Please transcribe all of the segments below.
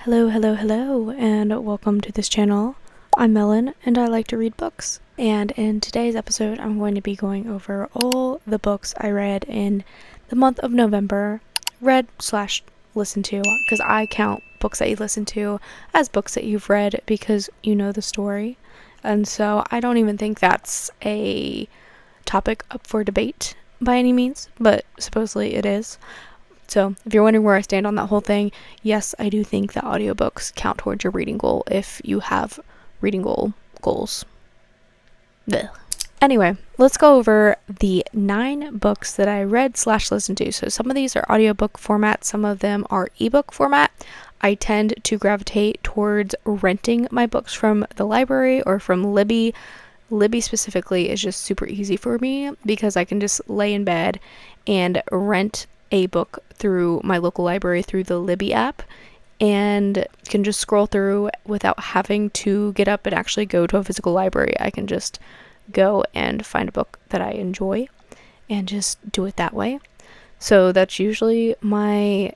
Hello, and welcome to this channel. I'm Melon, and I like to read books. And in today's episode, I'm going to be going over all the books I read in the month of November. Read/listened to, because I count books that you listen to as books that you've read because you know the story. And so I don't even think that's a topic up for debate by any means, but supposedly it is. So if you're wondering where I stand on that whole thing, yes, I do think that audiobooks count towards your reading goal if you have reading goals. Blech. Anyway, let's go over the 9 books that I read/listened to. So some of these are audiobook format, some of them are ebook format. I tend to gravitate towards renting my books from the library or from Libby. Libby specifically is just super easy for me because I can just lay in bed and rent a book through my local library through the Libby app and can just scroll through without having to get up and actually go to a physical library. I can just go and find a book that I enjoy and just do it that way. So that's usually my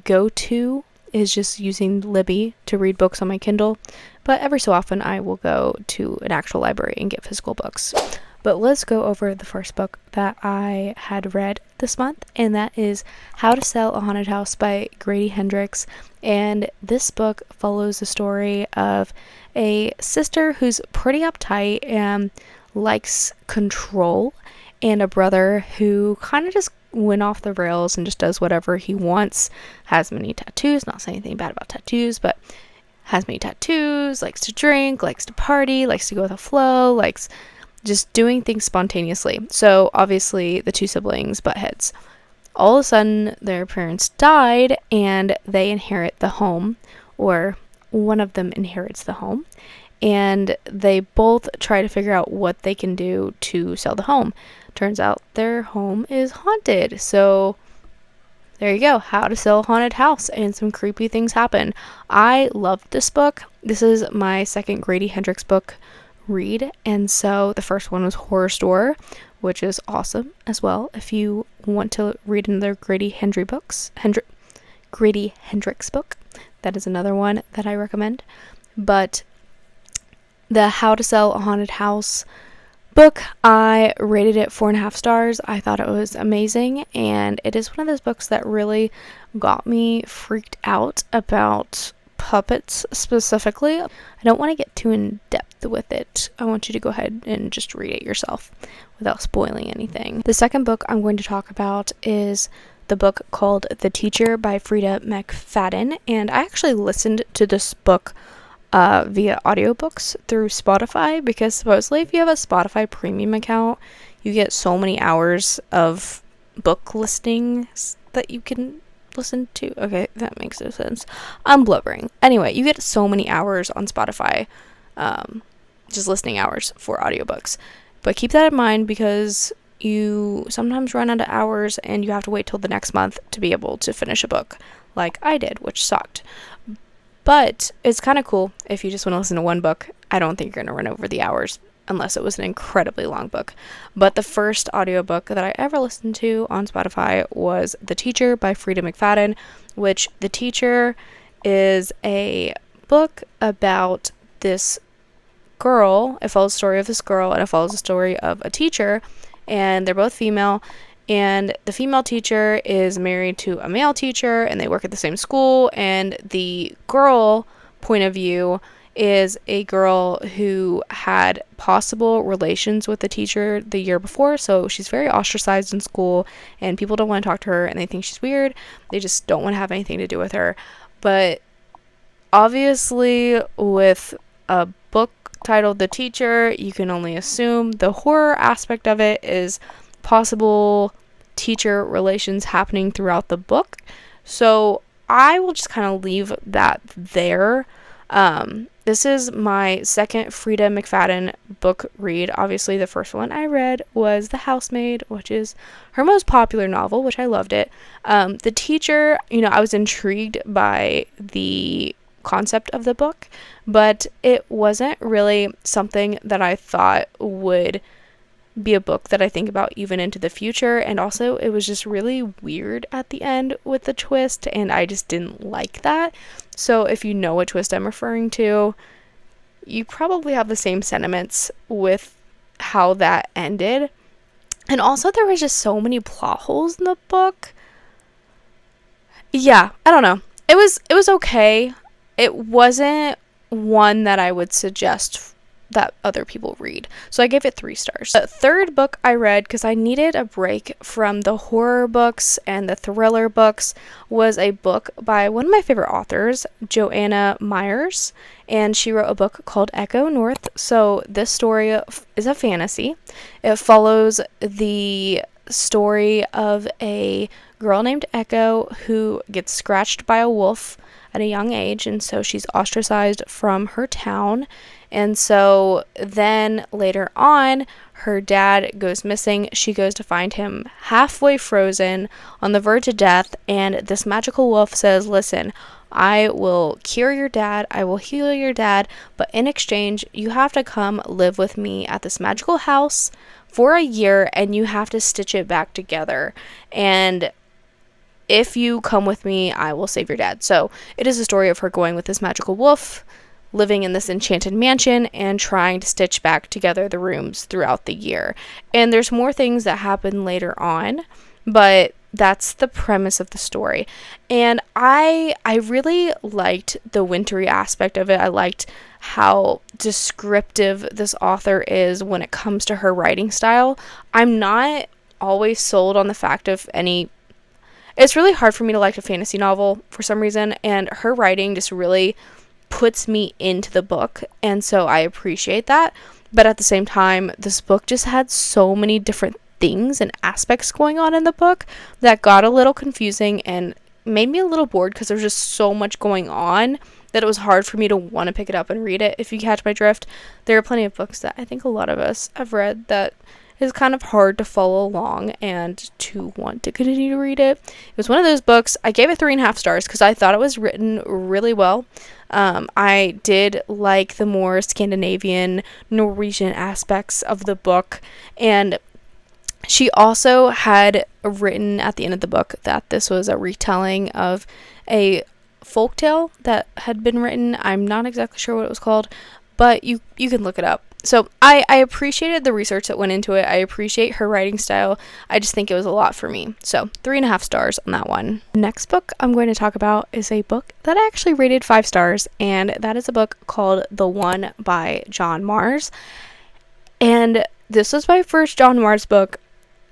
go-to, is just using Libby to read books on my Kindle, but every so often I will go to an actual library and get physical books. But let's go over the first book that I had read this month, and that is How to Sell a Haunted House by Grady Hendrix. And this book follows the story of a sister who's pretty uptight and likes control, and a brother who kind of just went off the rails and just does whatever he wants, has many tattoos, not saying anything bad about tattoos, but has many tattoos, likes to drink, likes to party, likes to go with the flow, likes just doing things spontaneously. So obviously the 2 siblings butt heads. All of a sudden their parents died and they inherit the home, or one of them inherits the home, and they both try to figure out what they can do to sell the home. Turns out their home is haunted. So there you go, How to Sell a Haunted House, and some creepy things happen. I loved this book. This is my second Grady Hendrix book read, and so the first one was Horror Store, which is awesome as well. If you want to read another Grady Hendrix book, that is another one that I recommend. But the How to Sell a Haunted House book, I rated it 4.5 stars. I thought it was amazing, and it is one of those books that really got me freaked out about puppets specifically. I don't want to get too in depth with it. I want you to go ahead and just read it yourself without spoiling anything. The second book I'm going to talk about is the book called The Teacher by Frieda McFadden, and I actually listened to this book via audiobooks through Spotify, because supposedly if you have a Spotify premium account, you get so many hours of book listings that you can listen to. Okay, that makes no sense. I'm blubbering. Anyway, you get so many hours on Spotify, just listening hours for audiobooks. But keep that in mind, because you sometimes run out of hours and you have to wait till the next month to be able to finish a book, like I did, which sucked. But it's kind of cool if you just want to listen to one book. I don't think you're going to run over the hours unless it was an incredibly long book. But the first audiobook that I ever listened to on Spotify was The Teacher by Frieda McFadden, which The Teacher is a book about this girl. It follows the story of this girl, and it follows the story of a teacher, and they're both female. And the female teacher is married to a male teacher, and they work at the same school. And the girl point of view is a girl who had possible relations with the teacher the year before. So she's very ostracized in school, and people don't want to talk to her, and they think she's weird. They just don't want to have anything to do with her. But obviously, with a book titled The Teacher, you can only assume the horror aspect of it is possible teacher relations happening throughout the book. So I will just kind of leave that there. This is my second Frieda McFadden book read. Obviously, the first one I read was The Housemaid, which is her most popular novel, which I loved it. The Teacher, I was intrigued by the concept of the book, but it wasn't really something that I thought would be a book that I think about even into the future. And also, it was just really weird at the end with the twist, and I just didn't like that. So if you know what twist I'm referring to, you probably have the same sentiments with how that ended. And also, there was just so many plot holes in the book. Yeah, I don't know. It was okay. It wasn't one that I would suggest that other people read. So I gave it 3 stars. The third book I read, because I needed a break from the horror books and the thriller books, was a book by one of my favorite authors, Joanna Myers, and she wrote a book called Echo North. So this story is a fantasy. It follows the story of a girl named Echo who gets scratched by a wolf at a young age, and so she's ostracized from her town. And so then later on, her dad goes missing. She goes to find him halfway frozen on the verge of death, and this magical wolf says, listen, I will cure your dad, I will heal your dad, but in exchange, you have to come live with me at this magical house for a year, and you have to stitch it back together. And if you come with me, I will save your dad. So it is a story of her going with this magical wolf, living in this enchanted mansion, and trying to stitch back together the rooms throughout the year. And there's more things that happen later on, but that's the premise of the story. And I really liked the wintry aspect of it. I liked how descriptive this author is when it comes to her writing style. I'm not always sold on the fact of any... It's really hard for me to like a fantasy novel for some reason, and her writing just really puts me into the book, and so I appreciate that. But at the same time, this book just had so many different things and aspects going on in the book that got a little confusing and made me a little bored, because there's just so much going on that it was hard for me to want to pick it up and read it, if you catch my drift. There are plenty of books that I think a lot of us have read that is kind of hard to follow along and to want to continue to read it. It was one of those books. I gave it 3.5 stars because I thought it was written really well. I did like the more Scandinavian, Norwegian aspects of the book, and she also had written at the end of the book that this was a retelling of a folktale that had been written. I'm not exactly sure what it was called, but you can look it up. So I appreciated the research that went into it. I appreciate her writing style. I just think it was a lot for me. So 3.5 stars on that one. Next book I'm going to talk about is a book that I actually rated 5 stars, and that is a book called The One by John Marrs. And this was my first John Marrs book,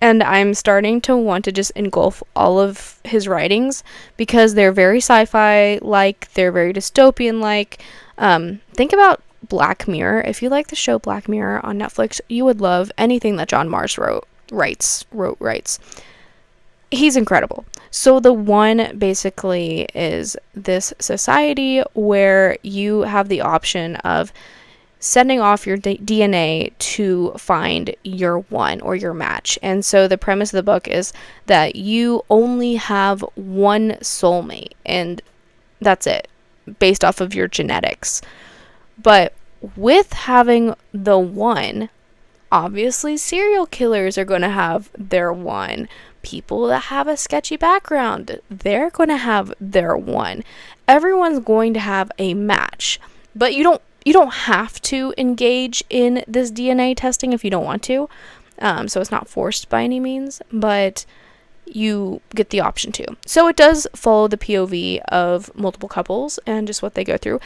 and I'm starting to want to just engulf all of his writings because they're very sci-fi like, they're very dystopian like. Think about Black Mirror. If you like the show Black Mirror on Netflix, you would love anything that John Marrs writes. He's incredible. So The One basically is this society where you have the option of sending off your DNA to find your one or your match. And so the premise of the book is that you only have one soulmate, and that's it, based off of your genetics. But with having the one, obviously serial killers are going to have their one. People that have a sketchy background, they're going to have their one. Everyone's going to have a match. But you don't have to engage in this DNA testing if you don't want to. So it's not forced by any means, but you get the option to. So it does follow the POV of multiple couples and just what they go through.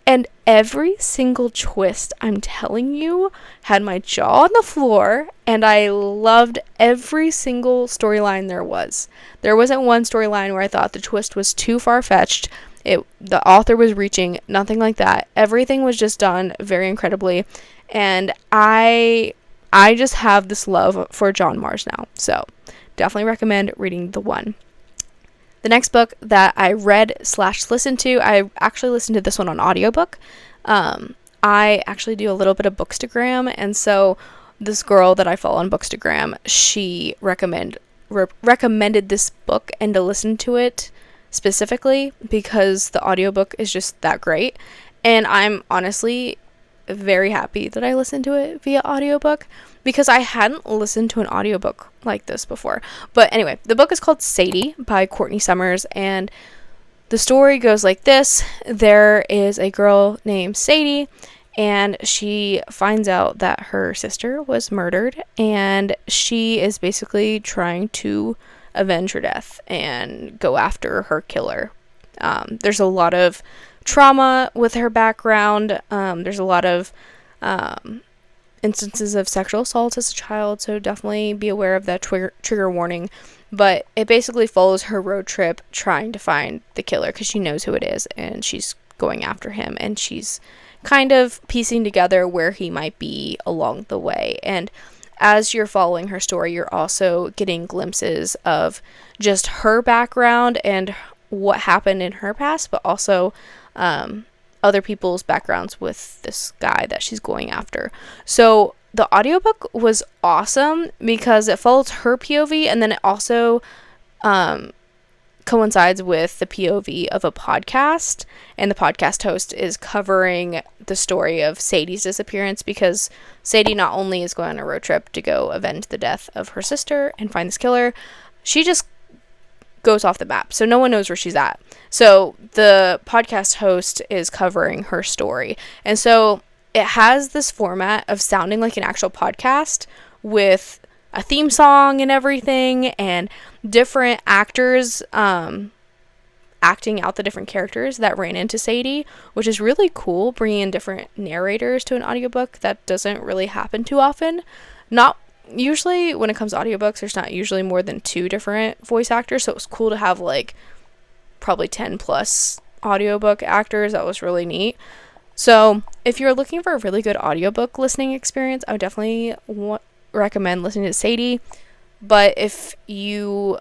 And every single twist, I'm telling you, had my jaw on the floor, and I loved every single storyline there was. There wasn't one storyline where I thought the twist was too far-fetched. The author was reaching, nothing like that. Everything was just done very incredibly, and I just have this love for John Marrs now. So definitely recommend reading The One. The next book that I read/listened to, I actually listened to this one on audiobook. I actually do a little bit of Bookstagram, and so this girl that I follow on Bookstagram, she recommended this book and to listen to it specifically because the audiobook is just that great. And I'm honestly very happy that I listened to it via audiobook because I hadn't listened to an audiobook like this before. But anyway, the book is called Sadie by Courtney Summers, and the story goes like this. There is a girl named Sadie, and she finds out that her sister was murdered, and she is basically trying to avenge her death and go after her killer. There's a lot of trauma with her background. There's a lot of instances of sexual assault as a child, so definitely be aware of that trigger warning. But it basically follows her road trip trying to find the killer because she knows who it is and she's going after him, and she's kind of piecing together where he might be along the way. And as you're following her story, you're also getting glimpses of just her background and what happened in her past, but also other people's backgrounds with this guy that she's going after. So the audiobook was awesome because it follows her POV, and then it also coincides with the POV of a podcast, and the podcast host is covering the story of Sadie's disappearance, because Sadie not only is going on a road trip to go avenge the death of her sister and find this killer, she just goes off the map, so no one knows where she's at. So the podcast host is covering her story, and so it has this format of sounding like an actual podcast with a theme song and everything, and different actors acting out the different characters that ran into Sadie, which is really cool, bringing in different narrators to an audiobook. That doesn't really happen too often. Not usually when it comes to audiobooks, there's not usually more than 2 different voice actors, so it was cool to have like probably 10 plus audiobook actors. That was really neat. So if you're looking for a really good audiobook listening experience, I would definitely recommend listening to Sadie. But if you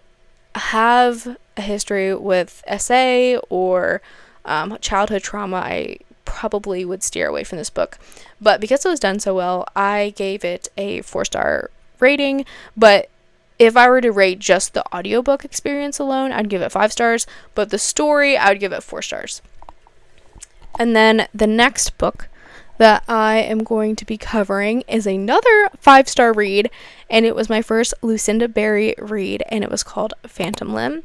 have a history with SA or childhood trauma, I probably would steer away from this book. But because it was done so well, I gave it a 4-star rating. But if I were to rate just the audiobook experience alone, I'd give it 5 stars. But the story, I would give it 4 stars. And then the next book that I am going to be covering is another 5-star read, and it was my first Lucinda Berry read, and it was called Phantom Limb.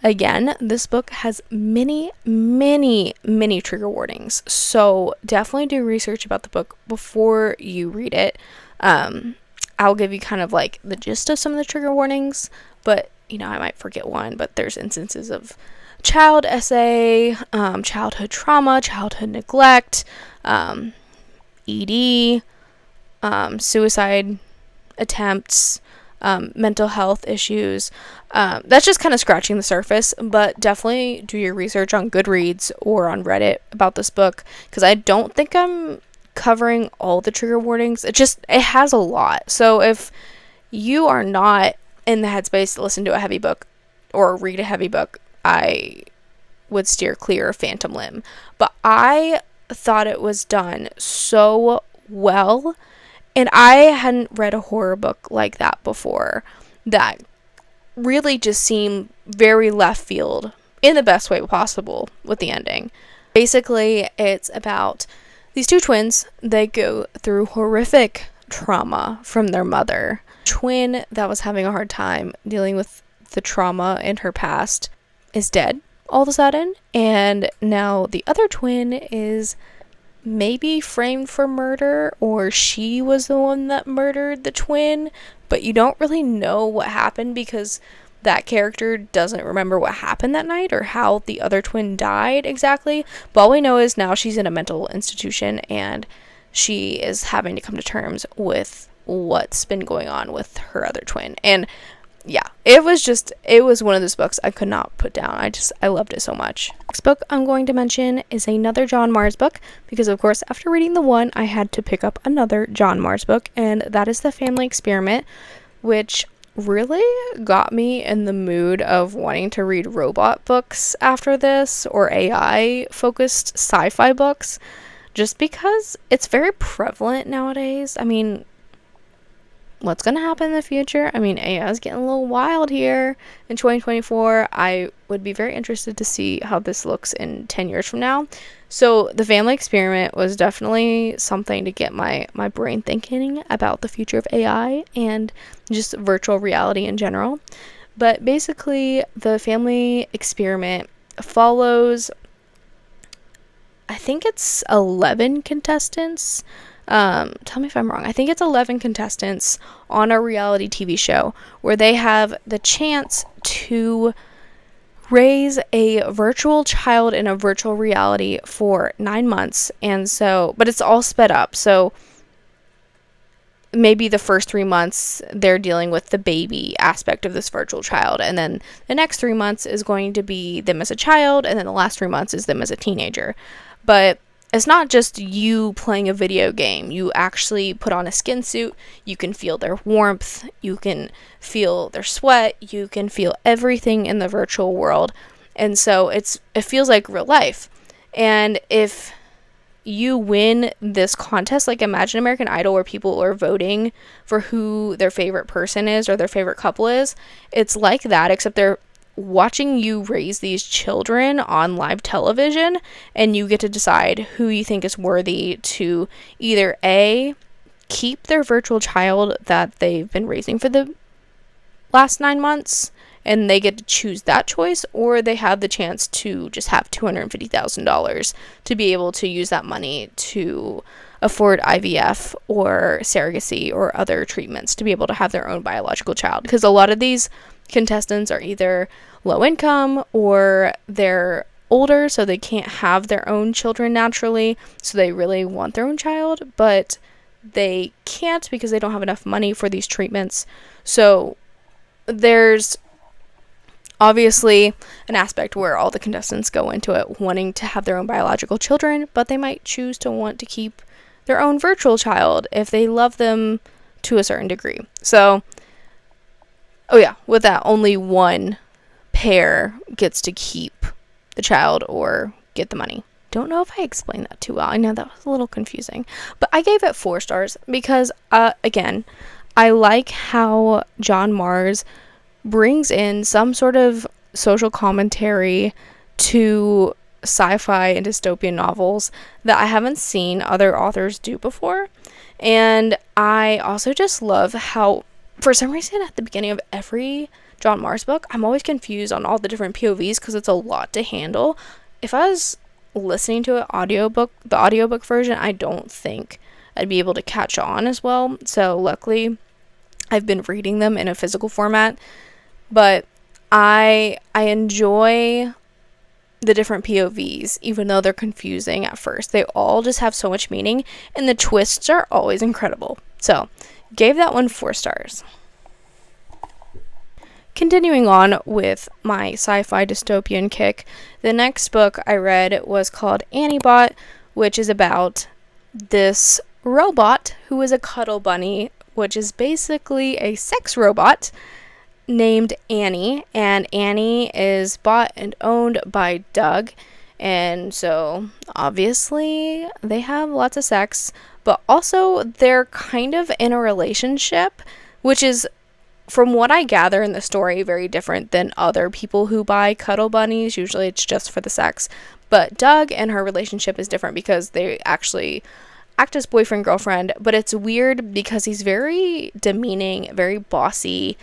Again, this book has many trigger warnings, so definitely do research about the book before you read it. I'll give you kind of like the gist of some of the trigger warnings, but I might forget one. But there's instances of child SA, childhood trauma, childhood neglect, ED, suicide attempts, mental health issues. That's just kind of scratching the surface, but definitely do your research on Goodreads or on Reddit about this book, because I don't think I'm covering all the trigger warnings. It has a lot. So if you are not in the headspace to listen to a heavy book or read a heavy book, I would steer clear of Phantom Limb. But I thought it was done so well, and I hadn't read a horror book like that before that really just seemed very left field in the best way possible with the ending. Basically, it's about these 2 twins. They go through horrific trauma from their mother. Twin that was having a hard time dealing with the trauma in her past is dead all of a sudden, and now the other twin is maybe framed for murder, or she was the one that murdered the twin, but you don't really know what happened because that character doesn't remember what happened that night or how the other twin died exactly. But all we know is now she's in a mental institution, and she is having to come to terms with what's been going on with her other twin. And yeah, it was one of those books I could not put down. I loved it so much. Next book I'm going to mention is another John Marrs book, because of course after reading the one I had to pick up another John Marrs book, and that is The Family Experiment, which really got me in the mood of wanting to read robot books after this, or AI focused sci-fi books, just because it's very prevalent nowadays. I mean, what's going to happen in the future. I mean, AI is getting a little wild here in 2024. I would be very interested to see how this looks in 10 years from now. So the family experiment was definitely something to get my brain thinking about the future of AI and just virtual reality in general. But basically, the family experiment follows, I think it's 11 contestants. Tell me if I'm wrong. I think it's 11 contestants on a reality TV show where they have the chance to raise a virtual child in a virtual reality for 9 months. And so, but it's all sped up. So maybe the first 3 months they're dealing with the baby aspect of this virtual child, and then the next 3 months is going to be them as a child, and then the last 3 months is them as a teenager. But it's not just you playing a video game. You actually put on a skin suit. You can feel their warmth. You can feel their sweat. You can feel everything in the virtual world. And so it feels like real life. And if you win this contest, like imagine American Idol where people are voting for who their favorite person is or their favorite couple is, it's like that, except they're watching you raise these children on live television, and you get to decide who you think is worthy to either A, keep their virtual child that they've been raising for the last 9 months, and they get to choose that choice, or they have the chance to just have $250,000 to be able to use that money to afford IVF or surrogacy or other treatments to be able to have their own biological child. Because a lot of these contestants are either low income or they're older, so they can't have their own children naturally, so they really want their own child, but they can't because they don't have enough money for these treatments. So there's obviously an aspect where all the contestants go into it wanting to have their own biological children, but they might choose to want to keep their own virtual child if they love them to a certain degree. So, oh yeah, with that, only one pair gets to keep the child or get the money. Don't know if I explained that too well. I know that was a little confusing, but I gave it 4 stars because, again, I like how John Mars brings in some sort of social commentary to sci-fi and dystopian novels that I haven't seen other authors do before. And I also just love how, for some reason, at the beginning of every John Mars book, I'm always confused on all the different POVs because it's a lot to handle. If I was listening to the audiobook version, I don't think I'd be able to catch on as well. So luckily, I've been reading them in a physical format. But I enjoy the different POVs, even though they're confusing at first. They all just have so much meaning, and the twists are always incredible. So, gave that one 4 stars. Continuing on with my sci-fi dystopian kick, the next book I read was called Annie-Bot, which is about this robot who is a cuddle bunny, which is basically a sex robot named Annie, and Annie is bought and owned by Doug, and so obviously they have lots of sex, but also they're kind of in a relationship, which is, from what I gather in the story, very different than other people who buy cuddle bunnies. Usually it's just for the sex, but Doug and her relationship is different because they actually act as boyfriend girlfriend, but it's weird because he's very demeaning, very bossy.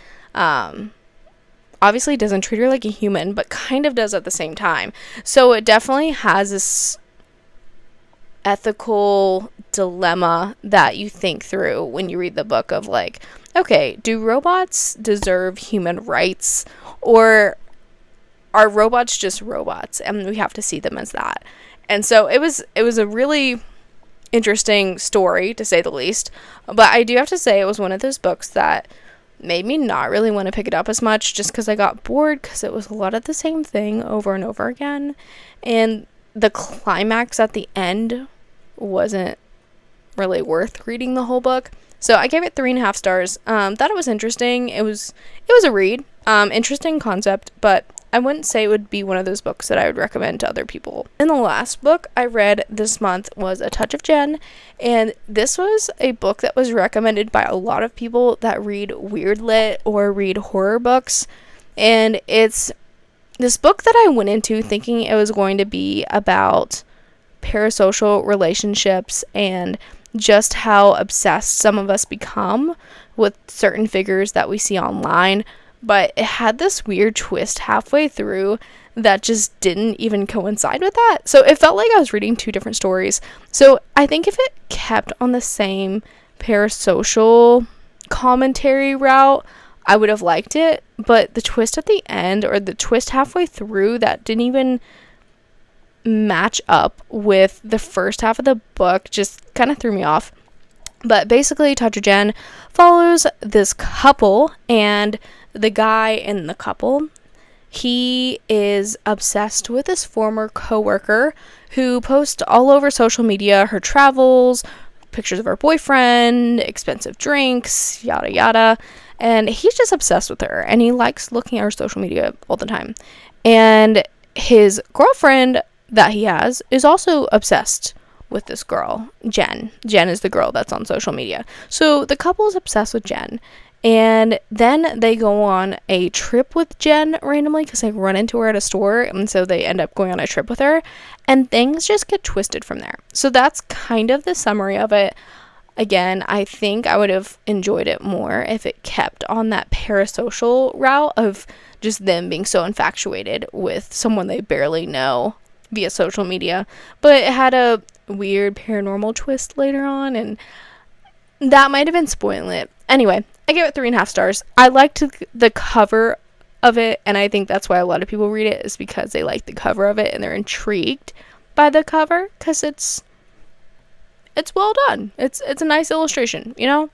Obviously doesn't treat her like a human, but kind of does at the same time. So it definitely has this ethical dilemma that you think through when you read the book of like, okay, do robots deserve human rights, or are robots just robots and we have to see them as that? And so it was a really interesting story, to say the least. But I do have to say it was one of those books that made me not really want to pick it up as much, just because I got bored because it was a lot of the same thing over and over again, and the climax at the end wasn't really worth reading the whole book. So I gave it 3.5 stars. Thought it was interesting. It was a read. Interesting concept, but I wouldn't say it would be one of those books that I would recommend to other people. And the last book I read this month was A Touch of Jen, and this was a book that was recommended by a lot of people that read weird lit or read horror books, and it's this book that I went into thinking it was going to be about parasocial relationships and just how obsessed some of us become with certain figures that we see online, but it had this weird twist halfway through that just didn't even coincide with that. So it felt like I was reading two different stories. So I think if it kept on the same parasocial commentary route, I would have liked it, but the twist at the end, or the twist halfway through, that didn't even match up with the first half of the book just kind of threw me off. But basically, Touch of Jen follows this couple, and the guy in the couple, he is obsessed with his former coworker who posts all over social media her travels, pictures of her boyfriend, expensive drinks, yada yada, and he's just obsessed with her, and he likes looking at her social media all the time. And his girlfriend that he has is also obsessed with this girl, Jen. Jen is the girl that's on social media. So the couple is obsessed with Jen. And then they go on a trip with Jen randomly because they run into her at a store. And so they end up going on a trip with her. And things just get twisted from there. So that's kind of the summary of it. Again, I think I would have enjoyed it more if it kept on that parasocial route of just them being so infatuated with someone they barely know via social media. But it had a weird paranormal twist later on, and that might have been spoiling it. Anyway, I gave it 3.5 stars. I liked the cover of it, and I think that's why a lot of people read it, is because they like the cover of it and they're intrigued by the cover because it's well done. It's a nice illustration, you know?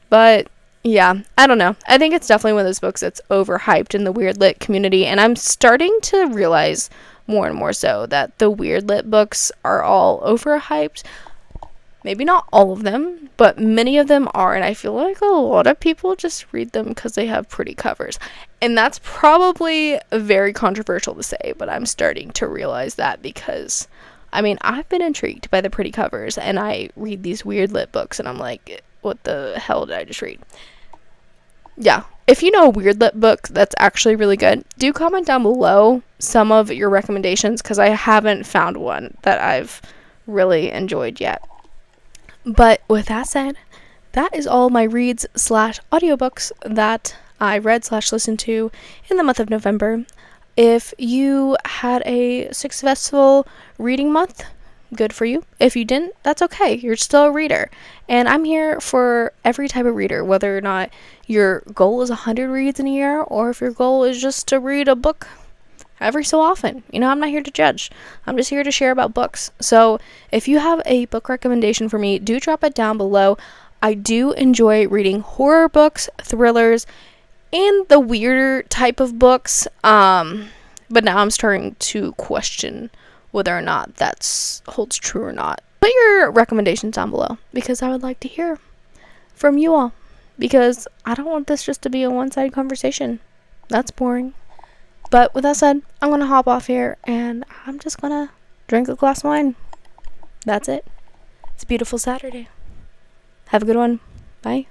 But yeah, I don't know. I think it's definitely one of those books that's overhyped in the weird lit community, and I'm starting to realize more and more so that the weird lit books are all overhyped. Maybe not all of them, but many of them are, and I feel like a lot of people just read them because they have pretty covers. And that's probably very controversial to say, but I'm starting to realize that because, I mean, I've been intrigued by the pretty covers, and I read these weird lit books, and I'm like, what the hell did I just read? Yeah, if you know a weird lit book that's actually really good, do comment down below some of your recommendations, because I haven't found one that I've really enjoyed yet. But with that said, that is all my reads / audiobooks that I read / listened to in the month of November. If you had a successful reading month, good for you. If you didn't, that's okay. You're still a reader. And I'm here for every type of reader, whether or not your goal is 100 reads in a year, or if your goal is just to read a book every so often. You know, I'm not here to judge. I'm just here to share about books. So if you have a book recommendation for me, do drop it down below. I do enjoy reading horror books, thrillers, and the weirder type of books. But now I'm starting to question whether or not that holds true or not. Put your recommendations down below, because I would like to hear from you all, because I don't want this just to be a one-sided conversation. That's boring. But with that said, I'm going to hop off here, and I'm just going to drink a glass of wine. That's it. It's a beautiful Saturday. Have a good one. Bye.